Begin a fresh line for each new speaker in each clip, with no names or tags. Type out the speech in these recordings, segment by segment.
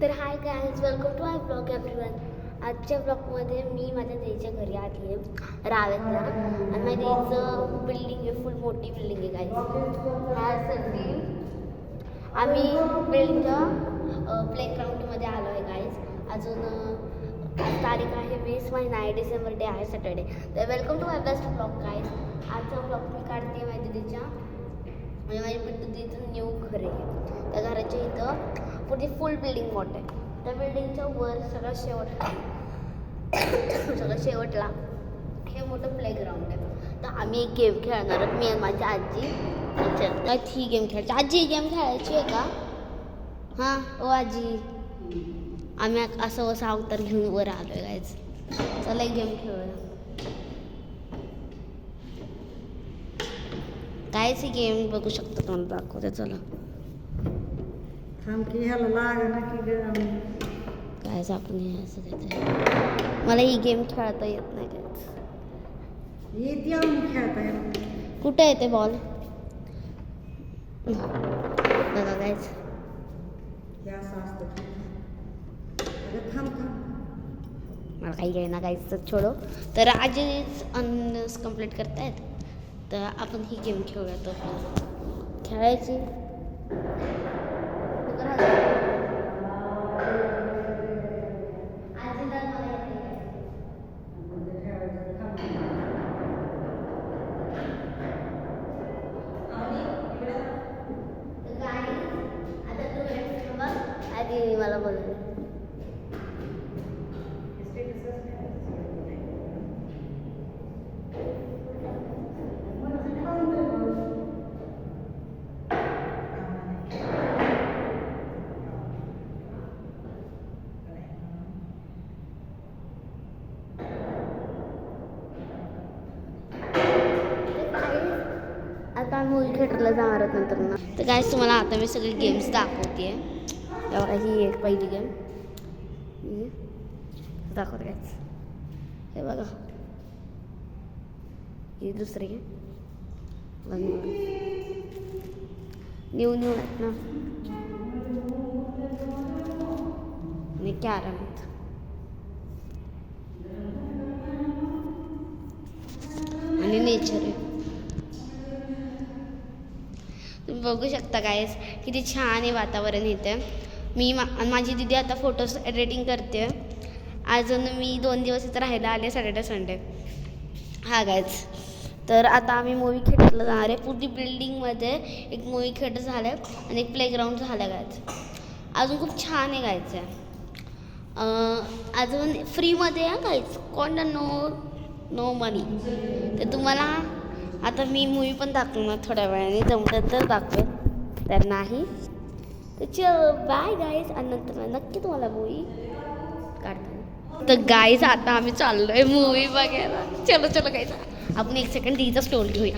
तर hi guys, welcome to my blog everyone. आजच्या ब्लॉगमध्ये मी माझ्या देवीच्या घरी आली आहे रावेतला. आणि माझ्या देवीचं बिल्डिंग आहे, फुल मोठी बिल्डिंग आहे गाईज. ह्यासाठी आम्ही बिल्डिंगच्या प्लेग्राऊंडमध्ये आलो आहे गाईज. अजून तारीख आहे 20 महिना आहे, डिसेंबर डे आहे, सॅटर्डे. तर welcome to my best blog guys. आजचा ब्लॉग मी काढते माझ्या दीदीच्या, म्हणजे माझ्या बिट्टू दीदीचं न्यू घर आहे. त्या घराच्या इथं पुढे फुल बिल्डिंग मोठं आहे. त्या बिल्डिंगच्या वर सगळ्यात शेवटला हे मोठं प्लेग्राऊंड आहे. तर आम्ही एक गेम खेळणार आहोत, मी आणि माझी आजी. काय ही गेम खेळायची? आजी ही गेम खेळायची आहे का? हां ओ आजी, आम्ही असं अवतार घेऊन वर आलो आहे गायच. चला एक गेम खेळूया. कायच ही गेम बघू शकतो, तुम्हाला दाखवते. चला कायच आपण हे असं देते. मला ही गेम खेळता येत नाही कायच. कुठे येते बॉल? बघा कायच मला काही काही ना काहीच तर छोडो. तर आजीच अनस कंप्लीट करतायत, तर आपण ही गेम खेळूया. तो खेळायची आधी मला बोलले. आता आम्ही मूवी थिएटरला जाणार आहोत नंतर ना. तर काय तुम्हाला आता मी सगळे गेम्स दाखवते. तेव्हा ही एक पहिली गेम दाखवते कायच. हे बघा, ही दुसरी गेम न्यू आहेत ना. आणि कॅरम आणि नेचर आहे. तुम्ही बघू शकता गाईस किती छान आहे वातावरण इथे. मी माझी दीदी आता फोटोज एडिटिंग करते. अजून मी 2 दिवस इथं राहायला आले, सॅटर्डे संडे. हा गाईज, तर आता आम्ही मूवी थिएटरला जाणार आहे. पूर्ण बिल्डिंगमध्ये एक मूवी थिएटर झालं आहे आणि एक प्लेग्राऊंड झालं आहे गाईज. अजून खूप छान आहे गायचं. अजून फ्रीमध्ये आहे गाईज, कोणता नो मनी. तर तुम्हाला आता मी मूवी पण दाखवणार थोड्या वेळाने, जमतं तर दाखवेल, तर नाही तर चल बाय गाईज. आणि नंतर नक्की तुम्हाला मूवी काढतो. तर गाईज आता आम्ही चाललो आहे मूवी बघायला. चलो गाईज, आपण 1 सेकंड दीचा स्टोल घेऊया.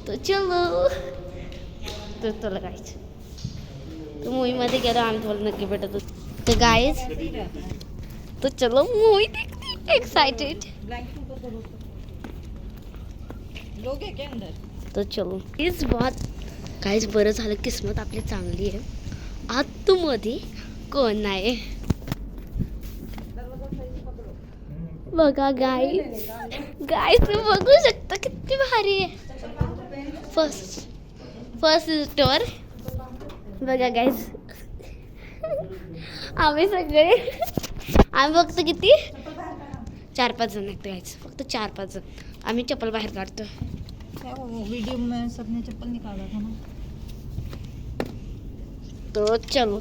तर चलो, तर चला गाईज, तर मूवीमध्ये गेलो आम्ही, तुम्हाला नक्की भेटत. तर गाईज तो चलो मूवी देखते. एक्साइटेड तो चलो. इस बहुत काहीच बरं झालं, किस्मत आपली चांगली आहे. आतमध्ये कोण नाही. बघा गाईज तुम्ही बघू शकता किती भारी आहे. फर्स्ट स्टोर बघा गाईज. आम्ही फक्त किती 4-5 जण आहेत गाईज, फक्त 4-5 जण. आम्ही चप्पल बाहेर काढतो.
वीडियो में सबने चप्पल निकाला था ना.
तो चलो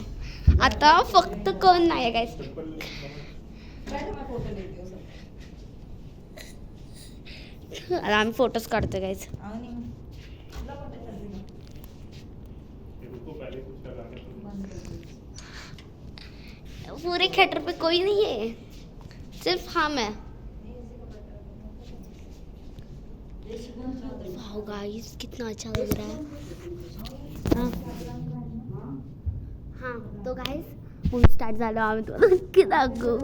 आता फक्त कोण नाही आहे गाईज. आता आम्ही फोटोज काढतो गाईज. पूरे थिएटर पे कोई नहीं है, सिर्फ हम है. वाओ गाइस, कितना अच्छा लग रहा है. हाँ तो गाइस मूवी स्टार्ट झालं. आम्ही तुम्हाला नक्की दाखवू.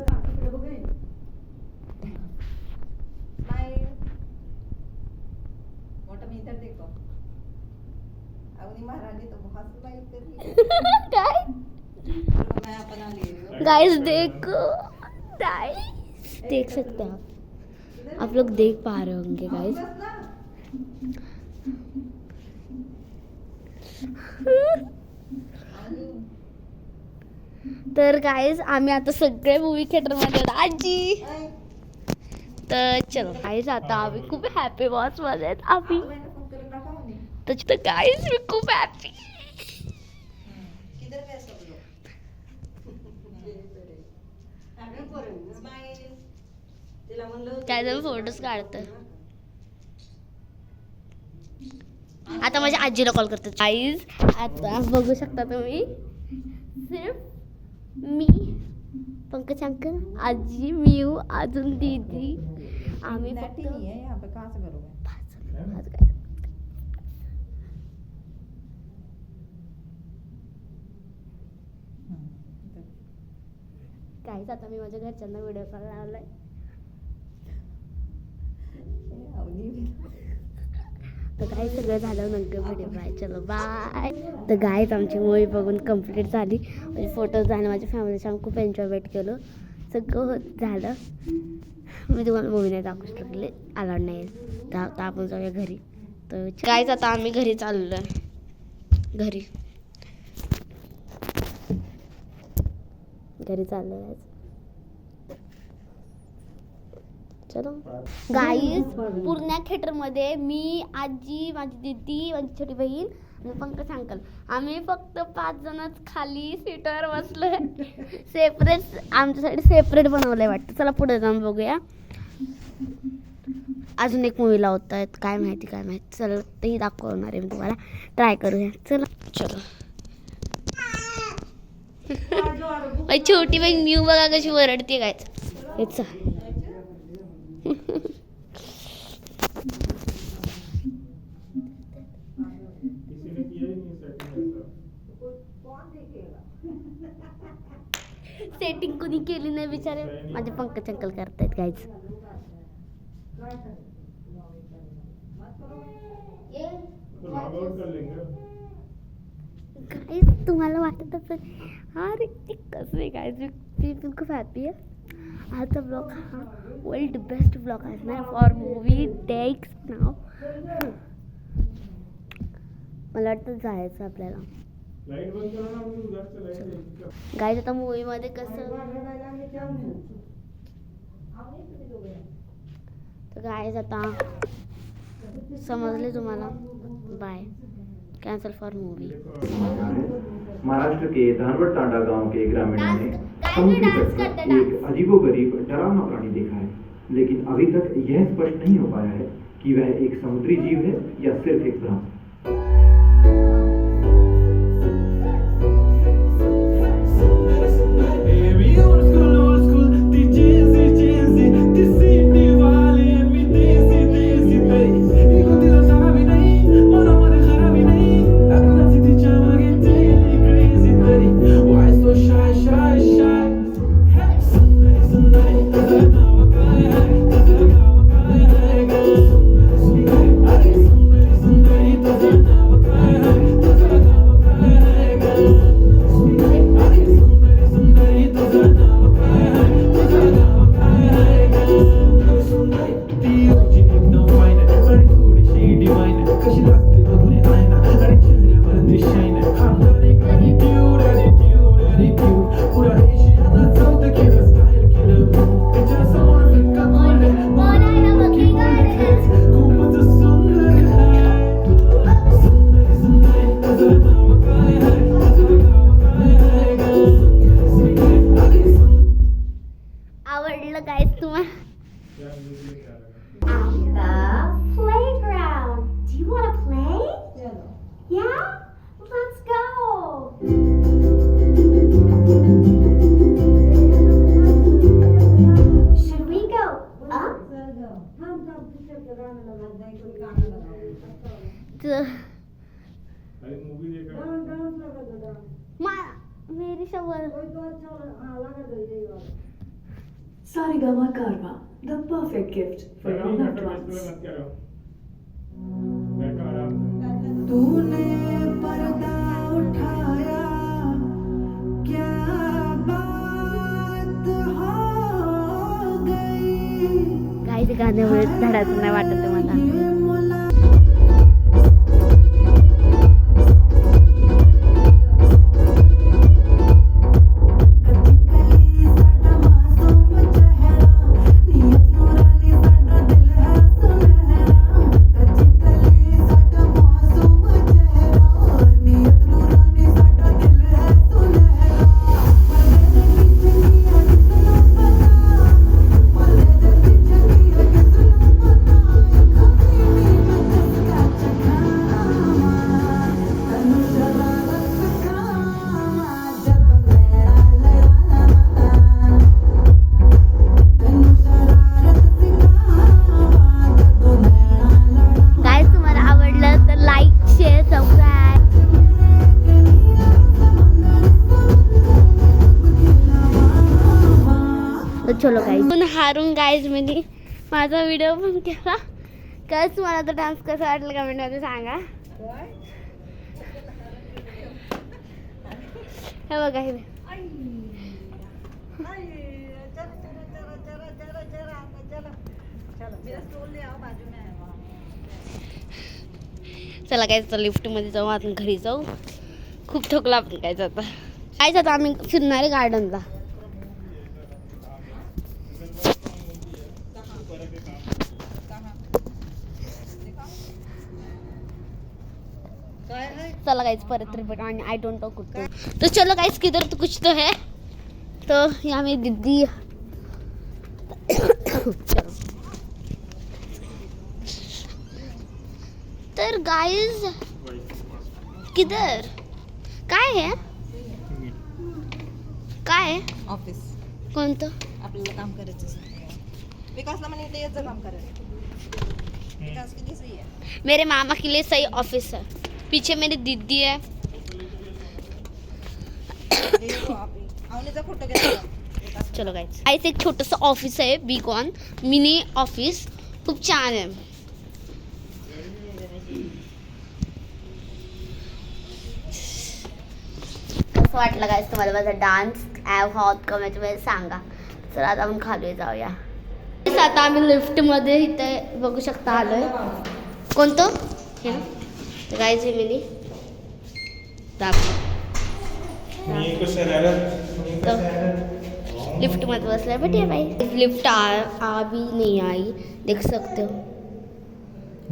देखो अवनी महारानी तो बहुत स्माइल कर रही है.
काय गाइस देखो, गाइस देख सकते हैं आप लोग देख पा रहे होंगे गाइस। तर गाइस आम्ही आता सगळे मूवी थिएटर मध्ये आजी, तर चलो गाइस आता आम्ही खूप हॅपी बॉस मध्ये आहेत आम्ही, तर गाइस मी खूप हॅपी। त्याचा फोटोज काढतो आता, माझ्या आजीला कॉल करतो गाइस। आता बघू शकता तुम्ही, सिर्फ मी, पंकज अंकल, आजी, मिऊ, अजून दीदी, आम्ही फक्त काहीच। आता मी माझ्या घरच्यांना व्हिडिओ कॉल लावलाय, तर काय सगळं झालं नंतर व्हिडिओ बाय, चलो बाय। तर गाईज आमची मूवी बघून कंप्लीट झाली, म्हणजे फोटोज झाले, माझ्या फॅमिलीशी आम्ही खूप एन्जॉयमेंट केलं, सगळं झालं। मी तुम्हाला मूवी नाही दाखवू शकले, अलाउड नाही, तर आपण जाऊया घरी। तर गाईज आता आम्ही घरी चाललो आहे, घरी चाललो आहे चलो गाईज। पूर्ण थिएटरमध्ये मी, आजी, माझी दीदी, माझी छोटी बहीण आणि पंकज अंकल, आम्ही फक्त 5 जणच खाली सीटवर बसलोय। सेपरेट आमच्यासाठी सेपरेट बनवलंय वाटतं, चला पुढे जाऊन बघूया। अजून एक मूवी लावत आहेत, काय माहिती, चला तेही दाखवणार आहे मी तुम्हाला, ट्राय करूया, चला चलो। छोटी बहीण न्यू बघा कशी वरडते काय, हेच सेटिंग कोणी केली नाही बिचारे, माझे पंकज अंकल करतायत गाईज। गाईज तुम्हाला वाटत असेल अरे कसं आहे गाईज, मी खूप हॅपी आहे। आजचा ब्लॉग हा वर्ल्ड बेस्ट ब्लॉग असणार फॉर मूवी टेक्स नाव। मला वाटतं जायचं आपल्याला गाईज। आता मूवी मध्ये कसं, तर गाईज आता समजले तुम्हाला, bye, cancel for movie.
Maharashtra के धानवड तांडा गांव के ग्रामीणों ने समुद्री तट पर एक अजीबोगरीब डरावना प्राणी देखा है, लेकिन अभी तक यह स्पष्ट नहीं हो पाया है कि वह एक समुद्री जीव है या सिर्फ एक भ्रम।
आवडलं गाईज तुम्हाला?
Playground. Do you want to play? Yeah? Let's go. Should we go up?
मेरी शवर
Sarigama Karma, the perfect gift for your loved ones. तूने पर्दा उठाया, क्या बात
गाण्यामुळे धडाचं नाही वाटत आहे मला. चलो गाईज पण हारून गाईज मी माझा व्हिडिओ पण केला. काय तुम्हाला तो डान्स कसा वाटला कमेंटमध्ये सांगा. हे बघा हे चला काय लिफ्ट मध्ये जाऊ आपण घरी जाऊ. खूप थकला आपण काय जाता काय जाता आम्ही फिरणार आहे गार्डनला. चला गाइस परत रिपीट आणि आई डोंट नो कुछ तो चलो गाइस किधर तो कुछ तो है तो यहाँ मेरी दीदी चलो तर गाइस किधर काय है काय
ऑफिस
कोणतं
आपल्याला काम करायचं विकासला म्हणे ते याचं काम करायचं विकास किती सही है
मेरे मामा के लिए सही ऑफिस है. पीछे मेरी दीदी है.
फोटो घ्या.
चलो गाइस गाइस एक छोटंसं ऑफिस आहे बीकॉन मिनी ऑफिस खूप छान आहे. कसं वाटलं गाइस तुम्हाला माझा डान्स आहोत कमेंटमध्ये सांगा. चला आता आपण खाली जाऊया. आता आम्ही लिफ्ट मध्ये इथे बघू शकता आलोय. कोणतं हे ना तर गाइस हे मिनी लिफ्ट में बसला है बैठिए भाई. लिफ्ट आ भी नहीं आई देख सकते हो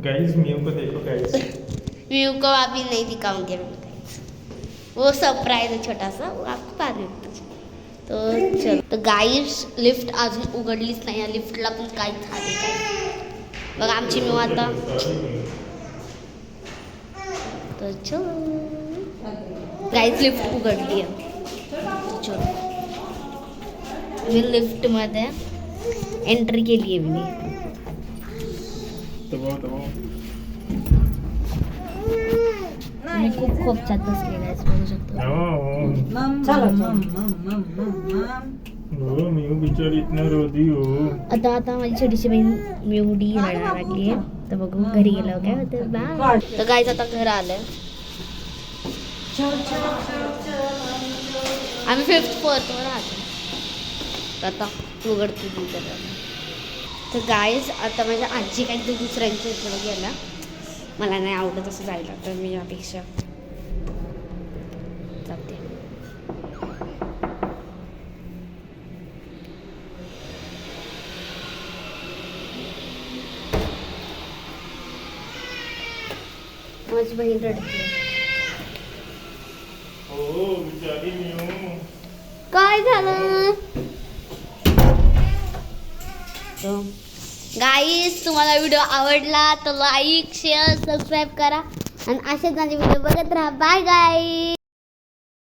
गाइस म्यू को देखो गाइस.
व्यू को अभी नहीं दिखाऊंगे मैं गाइस. वो सरप्राइज है छोटा सा वो आपको बाद में पता चलेगा. तो चलो तो गाइस लिफ्ट अजून उघडलीच नाही या लिफ्टला पण काहीच झाले काय बघा आमची म्यू आता. तो चलो गाइस लिफ्ट उघडली आहे. चलो मी लिफ्ट मध्ये एंट्री केली आहे मी. मी खूप खोपच्यात बसले गाइस बघू शकतो.
म्यू बिचारी इतना रोती हो.
आता माझी छोटीशी बहीण मिवडी रडायला लागली आहे. तर बघू घरी गेल्यावर काय होतं बाय. तर गाइस आता घर आलंय. आम्ही 5th फ्लोअरवर राहतो. आता उघडते तुझं. तर गाईज आता माझ्या आजी काहीतरी दुसऱ्यांच्या इकडे गेला. मला नाही आवडत असं जायला तर मी यापेक्षा जाते. माझी बहीण रडते.
ओ बिचारी म्यू.
काय झालं गाईस तुम्हाला व्हिडिओ आवडला तर लाईक शेअर सबस्क्राईब करा आणि असेच माझे व्हिडिओ बघत राहा. बाय गाईस.